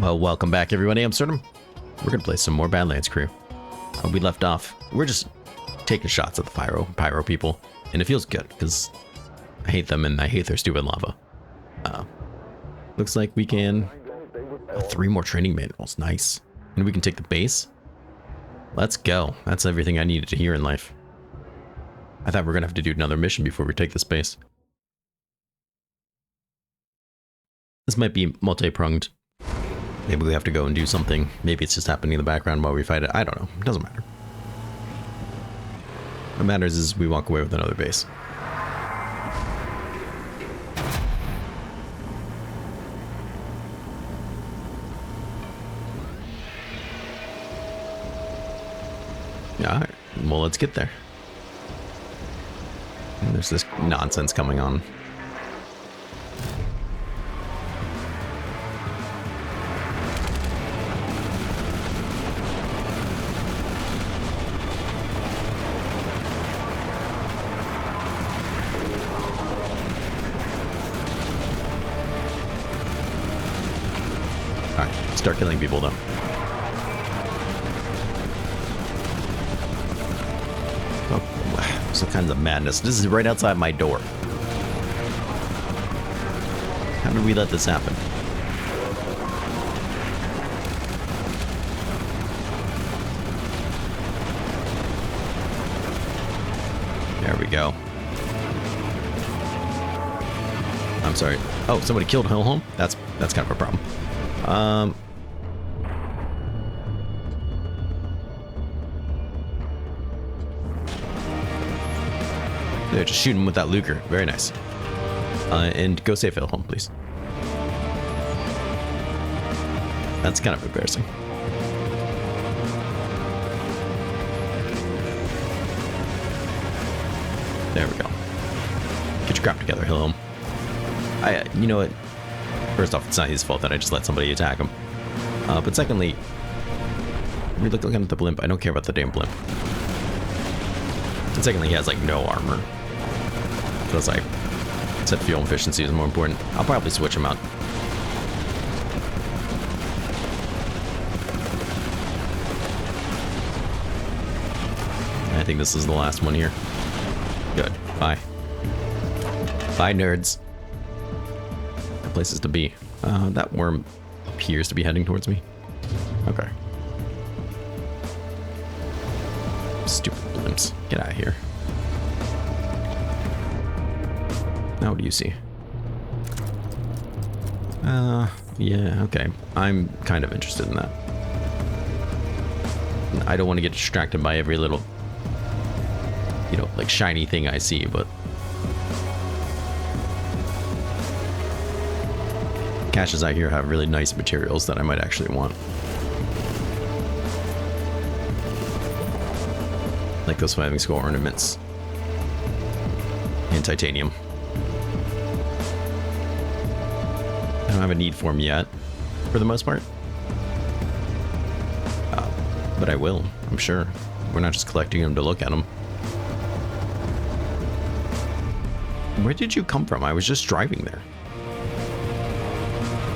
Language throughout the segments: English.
Well, welcome back everybody, I'm Absurdum. We're gonna play some more Badlands crew. We left off, we're just taking shots at the pyro people, and it feels good, because I hate them and I hate their stupid lava. Looks like we can... 3 more training manuals, nice. And we can take the base. Let's go, that's everything I needed to hear in life. I thought we were gonna have to do another mission before we take this base. This might be multi-pronged. Maybe we have to go and do something. Maybe it's just happening in the background while we fight it. I don't know. It doesn't matter. What matters is we walk away with another base. Alright. Well, let's get there. And there's this nonsense coming on. Start killing people though. Oh, some kinds of madness. This is right outside my door. How did we let this happen? There we go. I'm sorry. Oh, somebody killed Hillholm? That's kind of a problem. There, just shoot him with that Luger. Very nice. And go save Hillholm, please. That's kind of embarrassing. There we go. Get your crap together, Hillholm. You know what? First off, it's not his fault that I just let somebody attack him. But secondly, we're looking at the blimp. I don't care about the damn blimp. And secondly, he has like no armor. So it's like, said fuel efficiency is more important. I'll probably switch him out. I think this is the last one here. Good. Bye. Bye, nerds. Places to be. That worm appears to be heading towards me. Okay. Stupid blimps. Get out of here. Now what do you see? Yeah, okay. I'm kind of interested in that. I don't want to get distracted by every little, you know, like shiny thing I see, but caches out here have really nice materials that I might actually want. Like those flaming skull ornaments. And titanium. I don't have a need for them yet, for the most part. But I will, I'm sure. We're not just collecting them to look at them. Where did you come from? I was just driving there.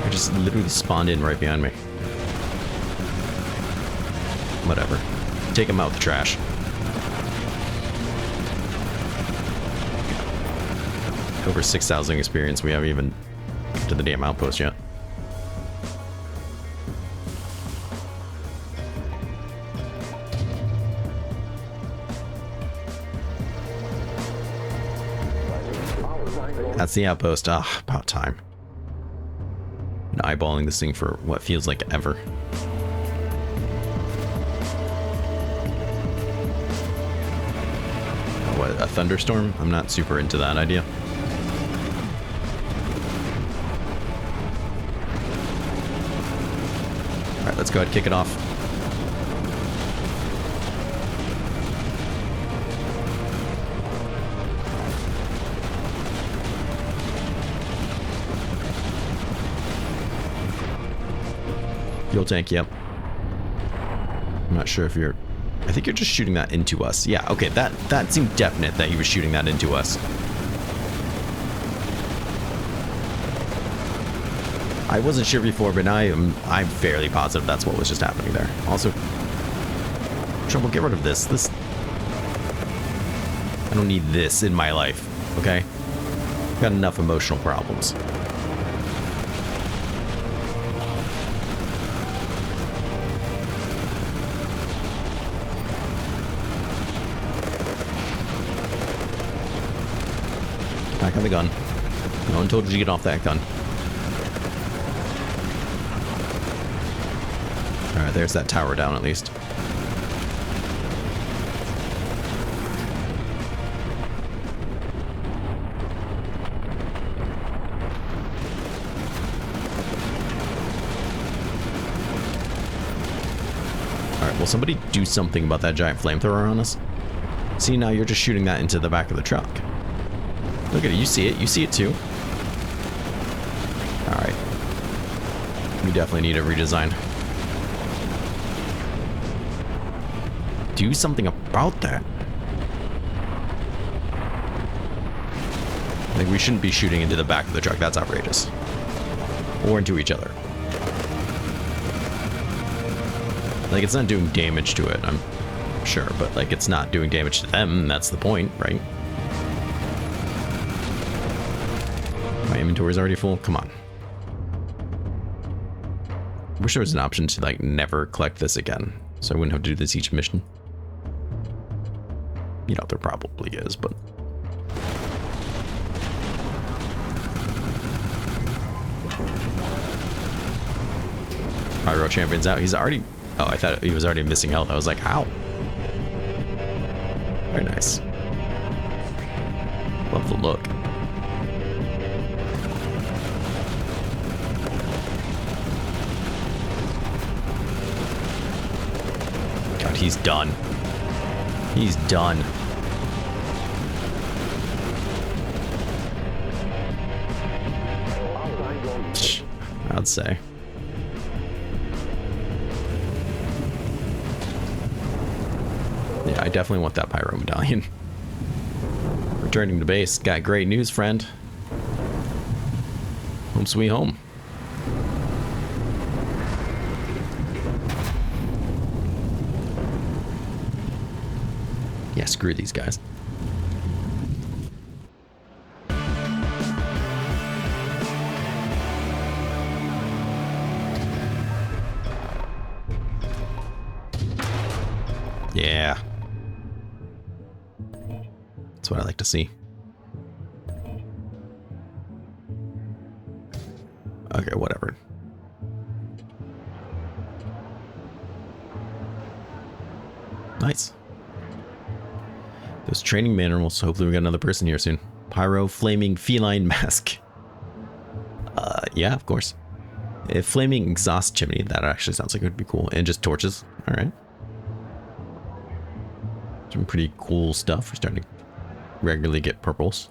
I just literally spawned in right behind me. Whatever. Take him out with the trash. Over 6,000 experience. We haven't even to the damn outpost yet. That's the outpost. Ah, about time. Been eyeballing this thing for what feels like ever. What, a thunderstorm? I'm not super into that idea. Alright, let's go ahead and kick it off. Fuel tank, yep. I'm not sure if you're... I think you're just shooting that into us. Yeah, okay, that seemed definite that he was shooting that into us. I wasn't sure before, but now I'm fairly positive that's what was just happening there. Also, trouble, get rid of this. I don't need this in my life, okay? I've got enough emotional problems. Back on the gun. No one told you to get off that gun. Alright, there's that tower down at least. Alright, will somebody do something about that giant flamethrower on us? See, now you're just shooting that into the back of the truck. Look at it, you see it too. Alright. We definitely need a redesign. Do something about that. Like, we shouldn't be shooting into the back of the truck, that's outrageous. Or into each other. Like, it's not doing damage to it, I'm sure, but like, it's not doing damage to them, that's the point, right? My inventory's already full, come on. Wish there was an option to like never collect this again, so I wouldn't have to do this each mission. You know, there probably is, but... Pyro Champion's out. He's already... Oh, I thought he was already missing health. I was like, ow. Very nice. Love the look. God, he's done. He's done. I'd say. Yeah, I definitely want that pyro medallion. Returning to base. Got great news, friend. Home sweet home. Yeah, screw these guys. Yeah. That's what I like to see. Okay, whatever. Nice. Those training manuals. Hopefully we got another person here soon. Pyro flaming feline mask. Yeah, of course. A flaming exhaust chimney. That actually sounds like it would be cool. And just torches. All right. Some pretty cool stuff. We're starting to regularly get purples.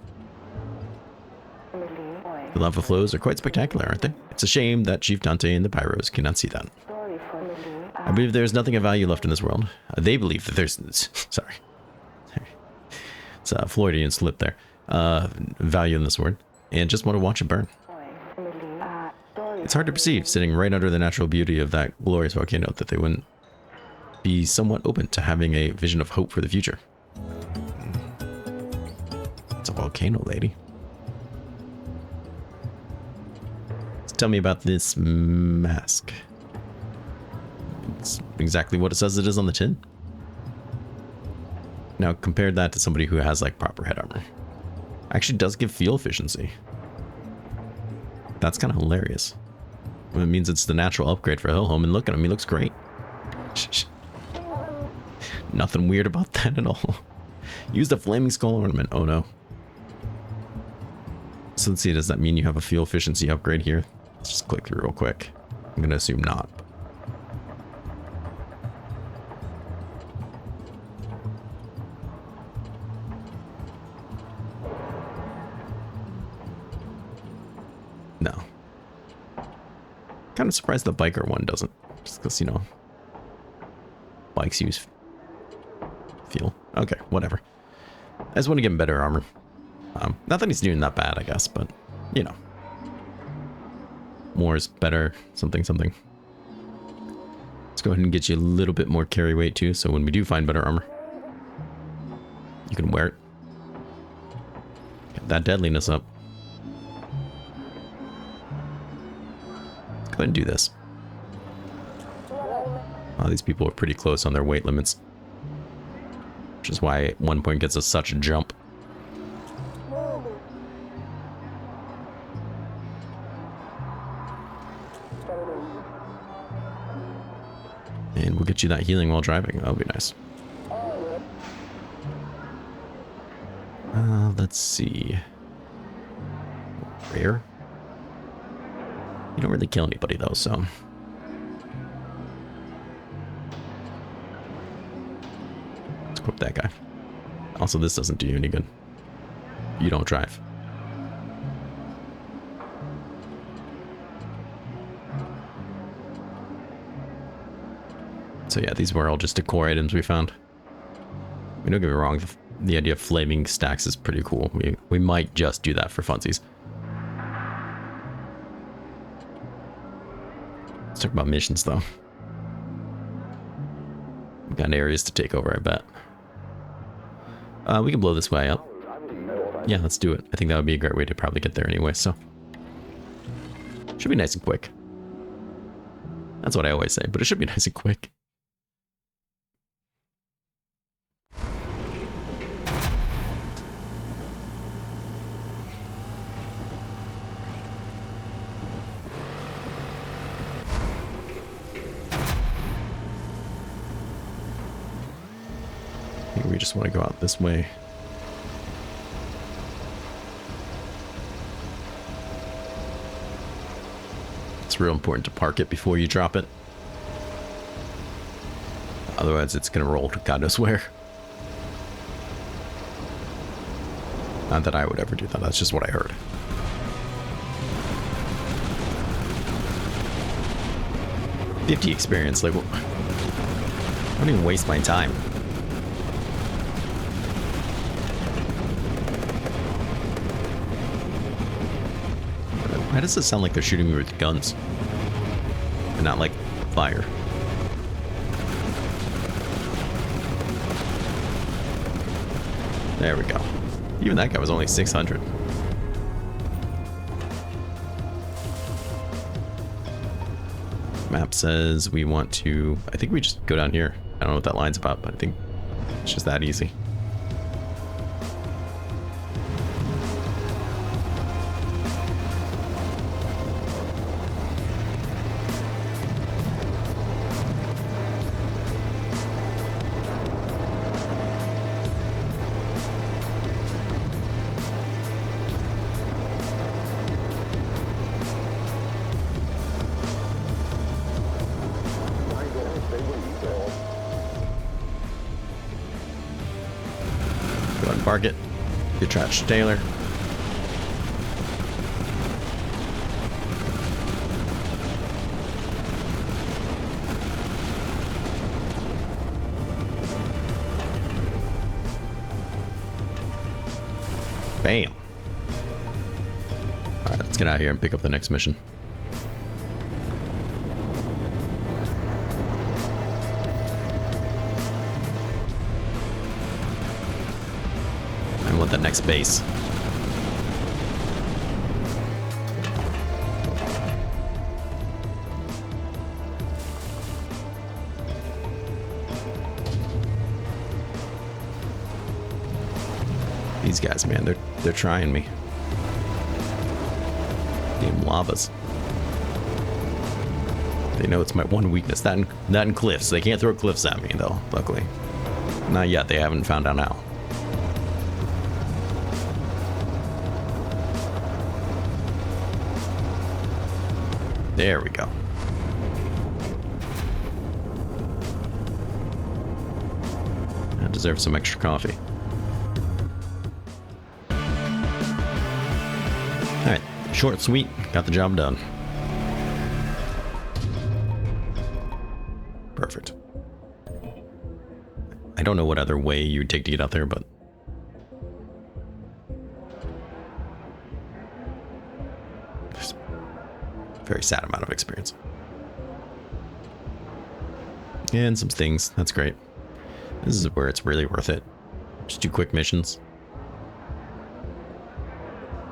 The lava flows are quite spectacular, aren't they? It's a shame that Chief Dante and the Pyros cannot see that. I believe there is nothing of value left in this world. They believe that there's... Sorry. It's a Floridian slip there. Value in this word. And just want to watch it burn. It's hard to perceive, sitting right under the natural beauty of that glorious volcano, that they wouldn't be somewhat open to having a vision of hope for the future. It's a volcano, lady. So tell me about this mask. It's exactly what it says it is on the tin. Now compare that to somebody who has like proper head armor. Actually does give fuel efficiency. That's kind of hilarious. It means it's the natural upgrade for Hellhome, and look at him, he looks great. Nothing weird about that at all. Use the flaming skull ornament. Oh no. So let's see, does that mean you have a fuel efficiency upgrade here? Let's just click through real quick. I'm gonna assume not. No. Kind of surprised the biker one doesn't. Just because, you know, bikes use fuel. Okay, whatever. I just want to get him better armor. Not that he's doing that bad, I guess, but, you know. more is better. Something, something. Let's go ahead and get you a little bit more carry weight too, so when we do find better armor, you can wear it. Get that deadliness up. Let's go ahead and do this. Oh, these people are pretty close on their weight limits. Which is why at one point gets us such a jump. And we'll get you that healing while driving. That'll be nice. Let's see. Rare? You don't really kill anybody though, so... let's equip that guy. Also, this doesn't do you any good. You don't drive. So yeah, these were all just decor items we found. I mean, don't get me wrong, the idea of flaming stacks is pretty cool. We might just do that for funsies. Let's talk about missions, though. We've got areas to take over, I bet. We can blow this way up. Yeah, let's do it. I think that would be a great way to probably get there anyway, so... should be nice and quick. That's what I always say, but it should be nice and quick. We just want to go out this way. It's real important to park it before you drop it. Otherwise, it's going to roll to God knows where. Not that I would ever do that. That's just what I heard. "50 experience." Like, I don't even waste my time. Why does it sound like they're shooting me with guns? And not like fire. There we go. Even that guy was only 600. Map says we want to... I think we just go down here. I don't know what that line's about, but I think it's just that easy. Go ahead and park it. Good trash, Taylor. Bam. Alright, let's get out of here and pick up the next mission. I want that next base. These guys, man, they're trying me. Damn lavas. They know it's my one weakness. That and cliffs. They can't throw cliffs at me, though, luckily. Not yet. They haven't found out now. There we go. I deserve some extra coffee. Alright, short, sweet, got the job done. Perfect. I don't know what other way you would take to get out there, but... very sad amount of experience. And some things. That's great. This is where it's really worth it. Just do quick missions.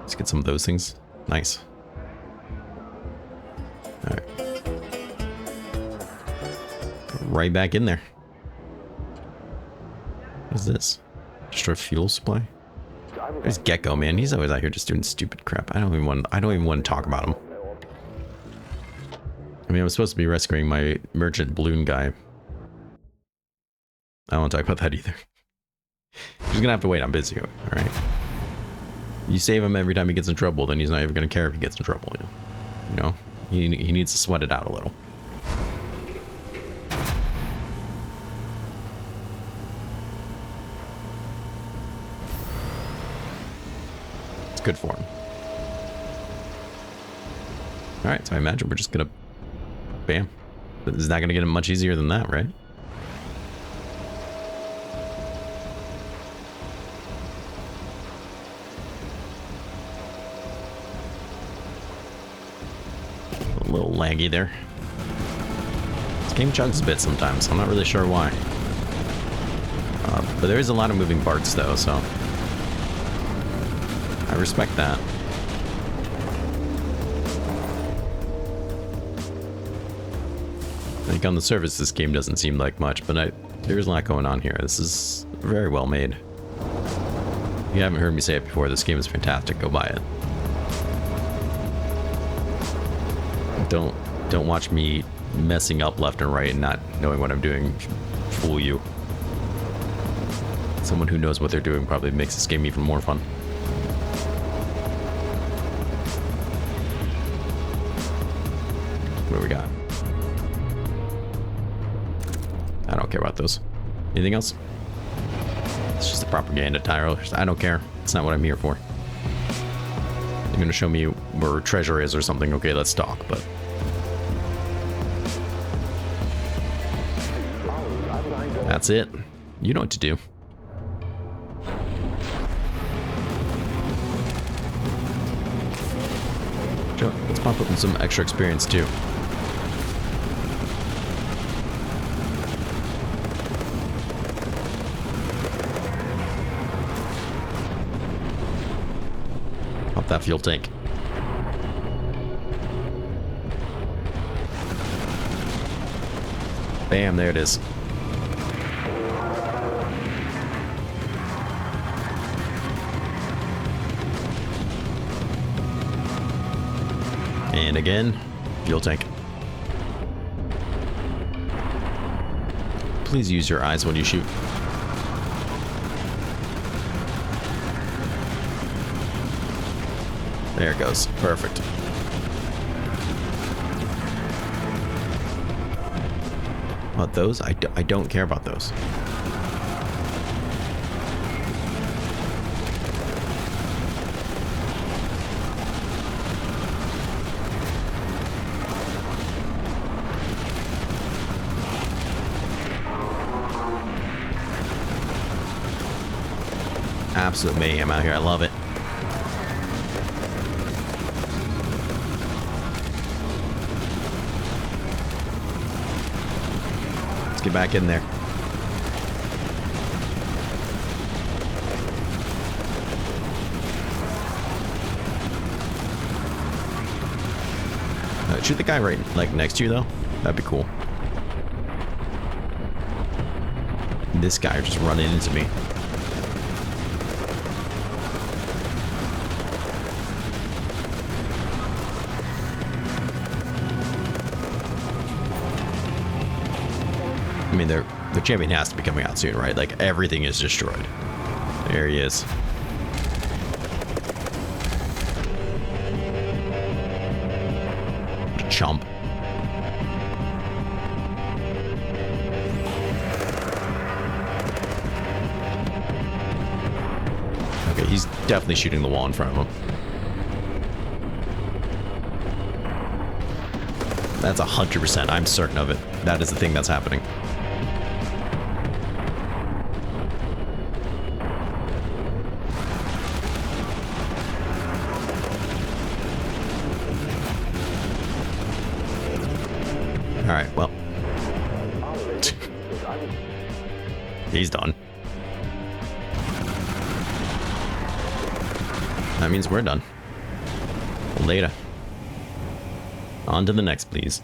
Let's get some of those things. Nice. Alright. Right back in there. What is this? Destroy fuel supply? There's Gecko, man. He's always out here just doing stupid crap. I don't even want to talk about him. I mean, I'm supposed to be rescuing my merchant balloon guy. I don't want to talk about that either. He's gonna have to wait. I'm busy. All right. You save him every time he gets in trouble, then he's not even gonna care if he gets in trouble. You know, he needs to sweat it out a little. It's good for him. All right. So I imagine we're just gonna, bam. It's not gonna get much easier than that, right? A little laggy there. This game chugs a bit sometimes. I'm not really sure why. But there is a lot of moving parts though, so I respect that. Like on the surface, this game doesn't seem like much, but there's a lot going on here. This is very well made. If you haven't heard me say it before, this game is fantastic. Go buy it. Don't watch me messing up left and right and not knowing what I'm doing fool you. Someone who knows what they're doing probably makes this game even more fun. What do we got? I don't care about those. Anything else? It's just a propaganda tile. I don't care. It's not what I'm here for. You're gonna show me where treasure is or something. Okay, let's talk, but that's it. You know what to do. Sure, let's pop up with some extra experience too. Pop that fuel tank. Bam, there it is. And again, fuel tank. Please use your eyes when you shoot. There it goes. Perfect. About those? I don't care about those. Absolute mayhem out here. I love it. Let's get back in there. Shoot the guy right like next to you though. That'd be cool. This guy just running into me. I mean, the champion has to be coming out soon, right? Like, everything is destroyed. There he is. What a chump. Okay, he's definitely shooting the wall in front of him. That's 100%. I'm certain of it. That is the thing that's happening. Alright, well. He's done. That means we're done. Later. On to the next, please.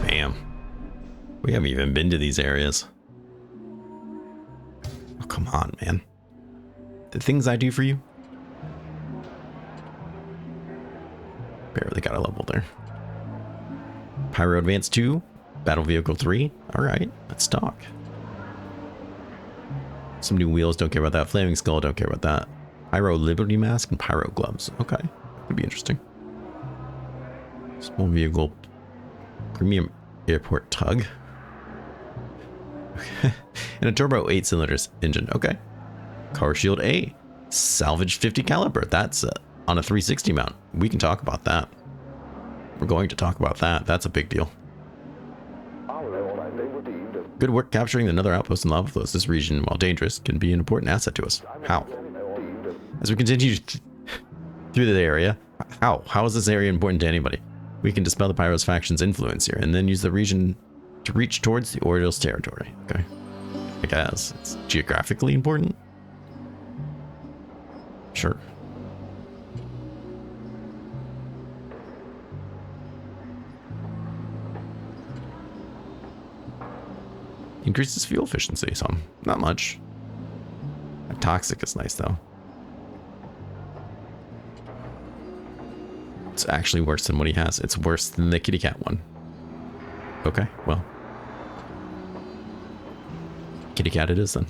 Bam. We haven't even been to these areas. Oh, come on, man. The things I do for you. Barely got a level there. Pyro Advance 2, Battle Vehicle 3. Alright, let's talk. Some new wheels, don't care about that. Flaming Skull, don't care about that. Pyro Liberty Mask and Pyro Gloves. Okay, could be interesting. Small Vehicle Premium Airport Tug. And a Turbo 8 cylinders engine. Okay. Car Shield A. Salvage 50 caliber. That's on a 360 mount. We can talk about that. We're going to talk about that. That's a big deal. Good work capturing another outpost in lava flows. This region, while dangerous, can be an important asset to us. How? As we continue through the area, how is this area important to anybody? We can dispel the Pyro's faction's influence here, and then use the region to reach towards the Orioles territory. Okay. I guess it's geographically important. Sure. Increases fuel efficiency some. Not much. Toxic is nice though. It's actually worse than what he has. It's worse than the kitty cat one. Okay, well. Kitty cat it is then.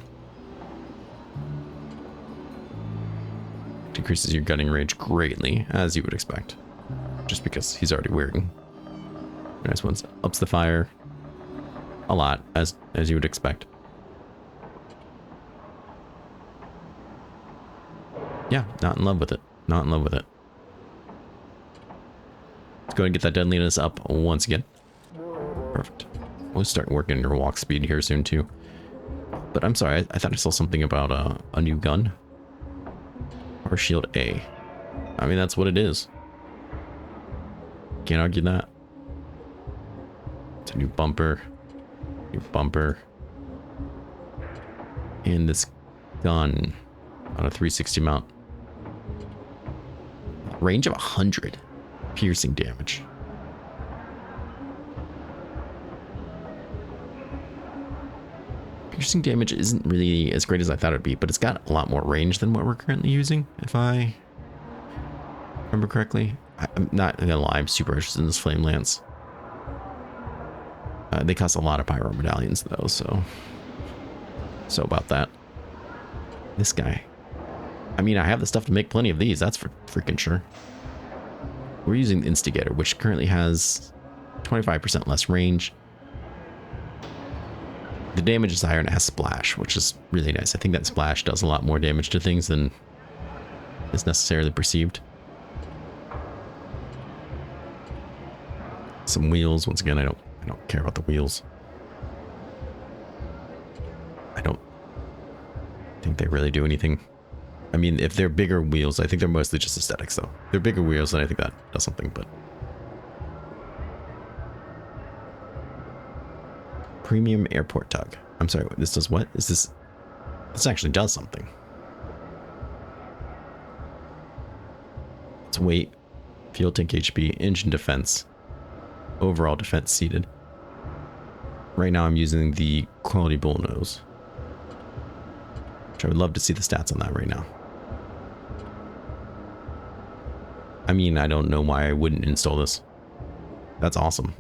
Decreases your gunning range greatly, as you would expect. Just because he's already wearing nice ones. Ups the fire a lot, as you would expect. Yeah, not in love with it. Not in love with it. Let's go and get that deadliness up once again. Perfect. We'll start working your walk speed here soon too. But I'm sorry, I thought I saw something about a new gun. Or Shield A. I mean, that's what it is. Can't argue that. It's a new bumper. New bumper. And this gun on a 360 mount. Range of 100 piercing damage. Piercing damage isn't really as great as I thought it'd be, but it's got a lot more range than what we're currently using, if I remember correctly. I'm not gonna lie, I'm super interested in this Flame Lance. They cost a lot of pyro medallions though, so about that. This guy. I mean, I have the stuff to make plenty of these, that's for freaking sure. We're using the Instigator, which currently has 25% less range. The damage is higher and it has Splash, which is really nice. I think that Splash does a lot more damage to things than is necessarily perceived. Some wheels. Once again, I don't care about the wheels. I don't think they really do anything. I mean, if they're bigger wheels, I think they're mostly just aesthetics, though. They're bigger wheels, and I think that does something, but... Premium Airport Tug. I'm sorry, this does what? Is this... This actually does something. It's weight, fuel tank HP, engine defense, overall defense seated. Right now I'm using the quality bullnose, which I would love to see the stats on that right now. I mean, I don't know why I wouldn't install this. That's awesome.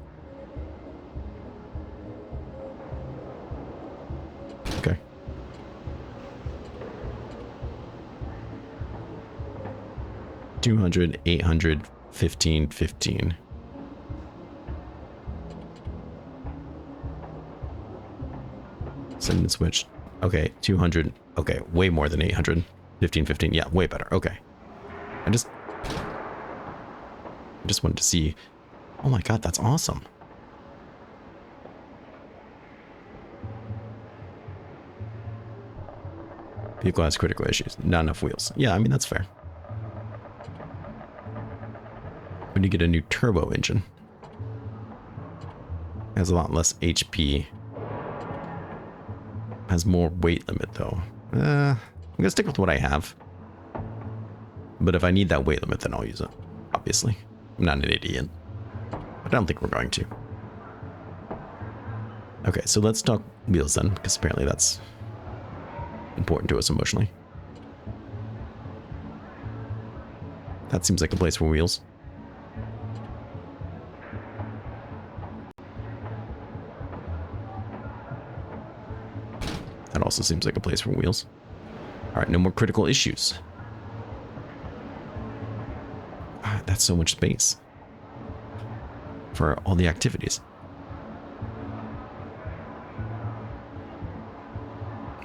Okay. $200, $800, $15, $15. Send and switch. Okay, 200. Okay, way more than 800. 15, 15. Yeah, way better. Okay. I just wanted to see. Oh my god, that's awesome. Vehicle has critical issues. Not enough wheels. Yeah, I mean, that's fair. When you get a new turbo engine. Has a lot less HP. Has more weight limit, though. I'm going to stick with what I have. But if I need that weight limit, then I'll use it. Obviously. I'm not an idiot. But I don't think we're going to. Okay, so let's talk wheels then, because apparently that's important to us emotionally. That seems like a place for wheels. That also seems like a place for wheels. All right, no more critical issues. Ah, that's so much space for all the activities.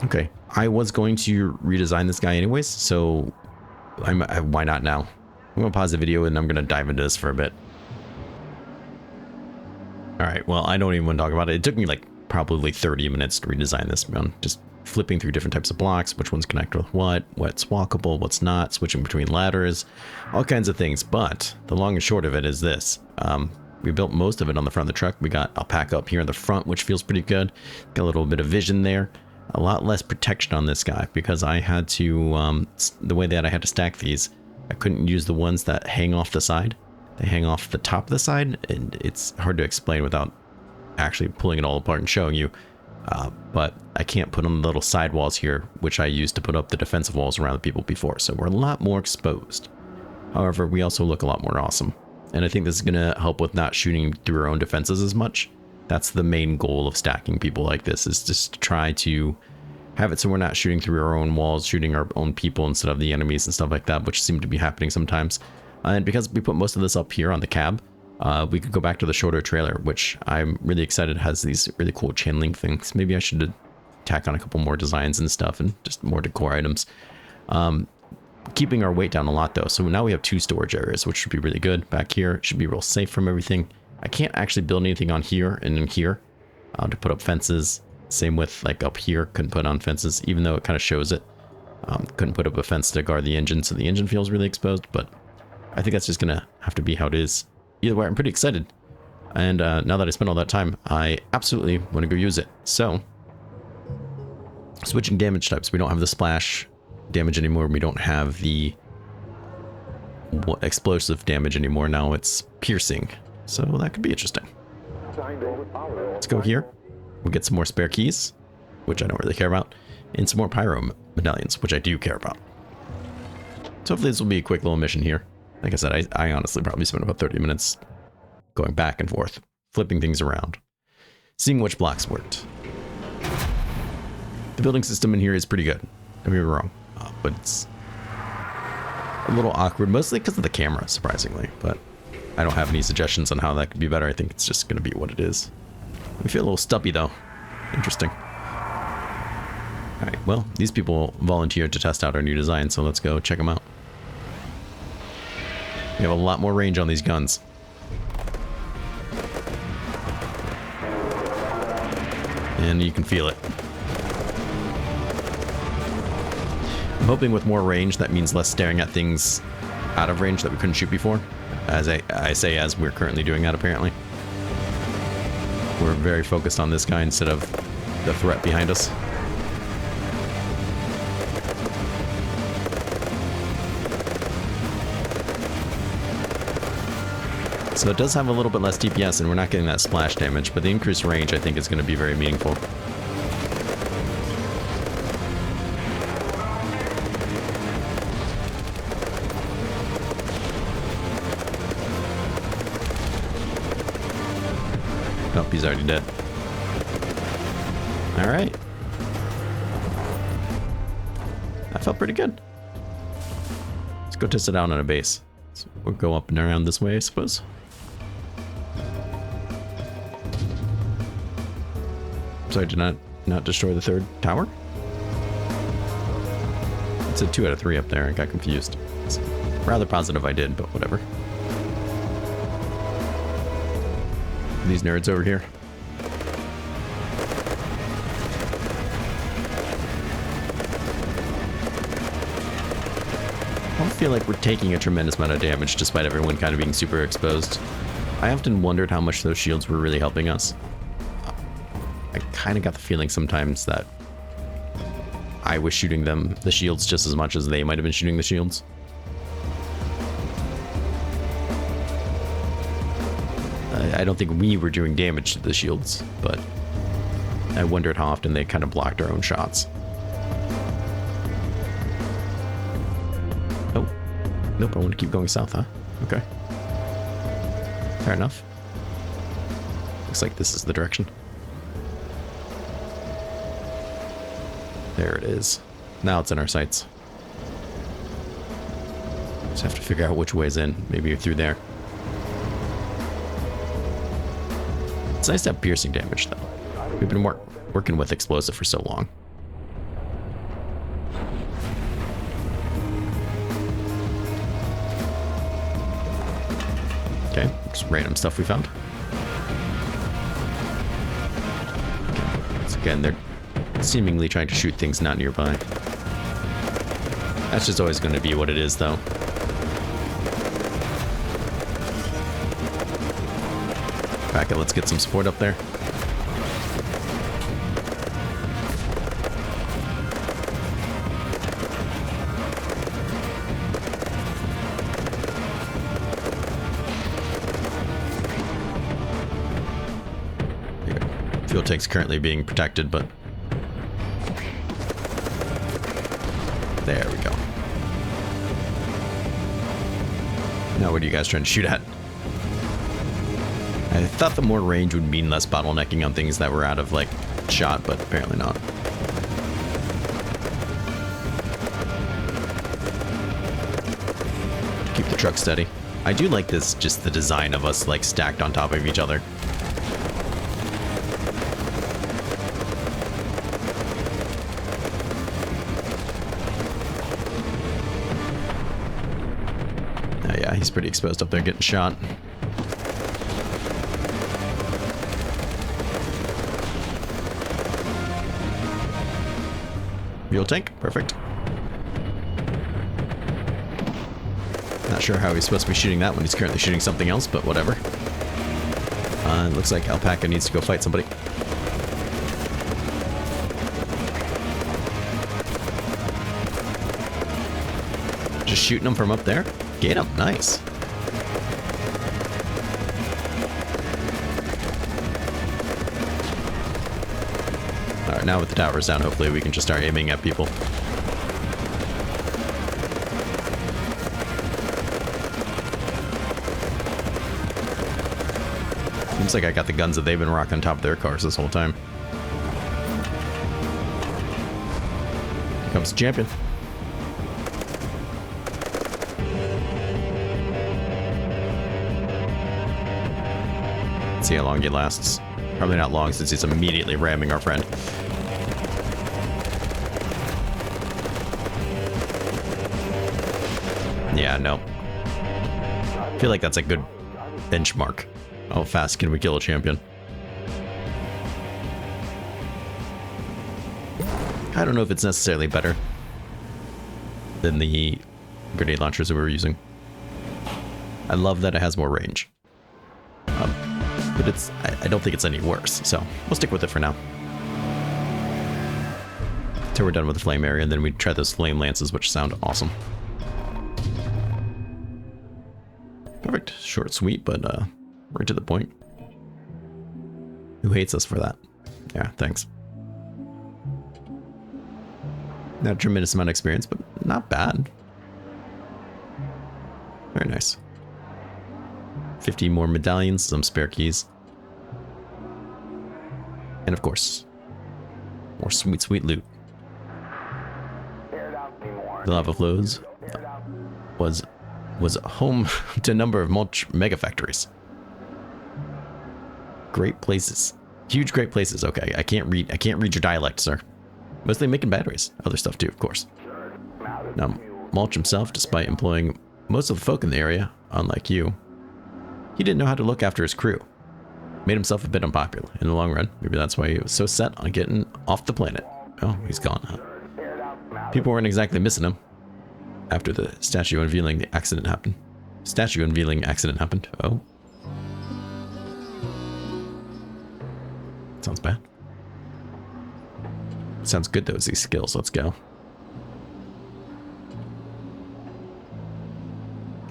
Okay, I was going to redesign this guy anyways, so why not now? I'm gonna pause the video and I'm gonna dive into this for a bit. All right, well, I don't even want to talk about it. It took me like probably 30 minutes to redesign this, man. Just flipping through different types of blocks, which ones connect with what's walkable, what's not, switching between ladders, all kinds of things. But the long and short of it is this. We built most of it on the front of the truck. We got alpaca up here in the front, which feels pretty good. Got a little bit of vision there. A lot less protection on this guy because I had to, the way that I had to stack these, I couldn't use the ones that hang off the side. They hang off the top of the side, and it's hard to explain without actually pulling it all apart and showing you. But I can't put on the little side walls here, which I used to put up the defensive walls around the people before. So we're a lot more exposed. However, we also look a lot more awesome. And I think this is going to help with not shooting through our own defenses as much. That's the main goal of stacking people like this, is just to try to have it so we're not shooting through our own walls, shooting our own people instead of the enemies and stuff like that, which seem to be happening sometimes. And because we put most of this up here on the cab, we could go back to the shorter trailer, which I'm really excited has these really cool chain link things. Maybe I should tack on a couple more designs and stuff and just more decor items. Keeping our weight down a lot though. So now we have 2 storage areas, which should be really good. Back here, it should be real safe from everything. I can't actually build anything on here and in here to put up fences. Same with like up here, couldn't put on fences, even though it kind of shows it. Couldn't put up a fence to guard the engine, so the engine feels really exposed, but I think that's just gonna have to be how it is. Either way, I'm pretty excited. And now that I spent all that time, I absolutely want to go use it. So, switching damage types. We don't have the splash damage anymore. We don't have the explosive damage anymore. Now it's piercing. So that could be interesting. Let's go here. We'll get some more spare keys, which I don't really care about, and some more pyro medallions, which I do care about. So hopefully this will be a quick little mission here. Like I said, I honestly probably spent about 30 minutes going back and forth, flipping things around, seeing which blocks worked. The building system in here is pretty good. Don't get me wrong, but it's a little awkward, mostly because of the camera, surprisingly. But I don't have any suggestions on how that could be better. I think it's just going to be what it is. We feel a little stumpy, though. Interesting. All right, well, these people volunteered to test out our new design, so let's go check them out. We have a lot more range on these guns. And you can feel it. I'm hoping with more range, that means less staring at things out of range that we couldn't shoot before. As I say, as we're currently doing that, apparently. We're very focused on this guy instead of the threat behind us. So it does have a little bit less DPS, and we're not getting that splash damage, but the increased range, I think, is going to be very meaningful. Oh, he's already dead. All right. That felt pretty good. Let's go test it out on a base. So we'll go up and around this way, I suppose. Sorry, did not destroy the 3rd tower? It said 2 out of 3 up there. I got confused. It's rather positive I did, but whatever. These nerds over here. don't feel like we're taking a tremendous amount of damage despite everyone kind of being super exposed. I often wondered how much those shields were really helping us. I kind of got the feeling sometimes that I was shooting the shields just as much as they might have been shooting the shields. I don't think we were doing damage to the shields, but I wondered how often they kind of blocked our own shots. Oh, nope, I want to keep going south, huh? Okay. Fair enough. Looks like this is the direction. There it is. Now it's in our sights. Just have to figure out which way's in. Maybe you're through there. It's nice to have piercing damage, though. We've been working with explosive for so long. Okay, just random stuff we found. Once again, they're seemingly trying to shoot things not nearby. That's just always going to be what it is, though. Back it, let's get some support up there. Fuel tank's currently being protected, but there we go. Now what are you guys trying to shoot at? I thought the more range would mean less bottlenecking on things that were out of, like, shot, but apparently not. Keep the truck steady. I do like this, just the design of us, like, stacked on top of each other. Oh, yeah, he's pretty exposed up there getting shot. Fuel tank, perfect. Not sure how he's supposed to be shooting that when he's currently shooting something else, but whatever. It looks like Alpaca needs to go fight somebody. Just shooting him from up there? Get him, nice. Alright, now with the towers down, hopefully we can just start aiming at people. Seems like I got the guns that they've been rocking on top of their cars this whole time. Here comes the champion. Let's see how long he lasts. Probably not long since he's immediately ramming our friend. Yeah, no. I feel like that's a good benchmark. How fast can we kill a champion? I don't know if it's necessarily better than the grenade launchers that we were using. I love that it has more range. But I don't think it's any worse, so we'll stick with it for now. Till we're done with the flame area, and then we try those flame lances, which sound awesome. Perfect. Short, sweet, but right to the point. Who hates us for that? Yeah, thanks. Not a tremendous amount of experience, but not bad. Very nice. 50 more medallions, some spare keys. And of course, more sweet, sweet loot. The lava flows was home to a number of mega factories. Great places. Huge great places. Okay, I can't read your dialect, sir. Mostly making batteries. Other stuff too, of course. Now, Mulch himself, despite employing most of the folk in the area, unlike you, he didn't know how to look after his crew. Made himself a bit unpopular in the long run. Maybe that's why he was so set on getting off the planet. Oh, he's gone, huh? People weren't exactly missing him. after the statue unveiling accident happened. Statue unveiling accident happened. Oh. Sounds bad. Sounds good though, it's these skills. Let's go.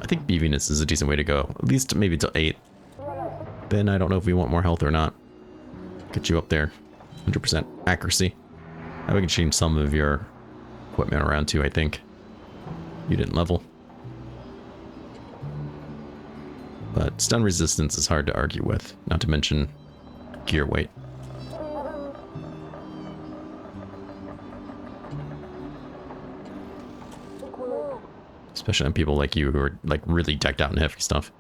I think beefiness is a decent way to go. At least maybe till 8. Then I don't know if we want more health or not. Get you up there. 100% accuracy. Now we can change some of your equipment around too, I think. You didn't level. But stun resistance is hard to argue with, not to mention gear weight. Especially on people like you who are like really decked out in heavy stuff.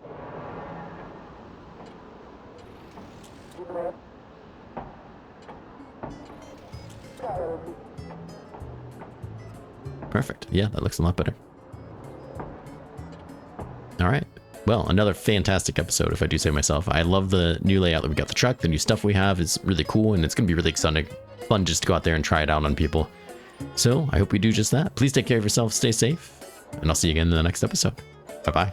Perfect. Yeah, that looks a lot better. All right. Well, another fantastic episode, if I do say myself. I love the new layout that we got the truck. The new stuff we have is really cool, and it's going to be really exciting. Fun just to go out there and try it out on people. So I hope we do just that. Please take care of yourself, stay safe, and I'll see you again in the next episode. Bye-bye.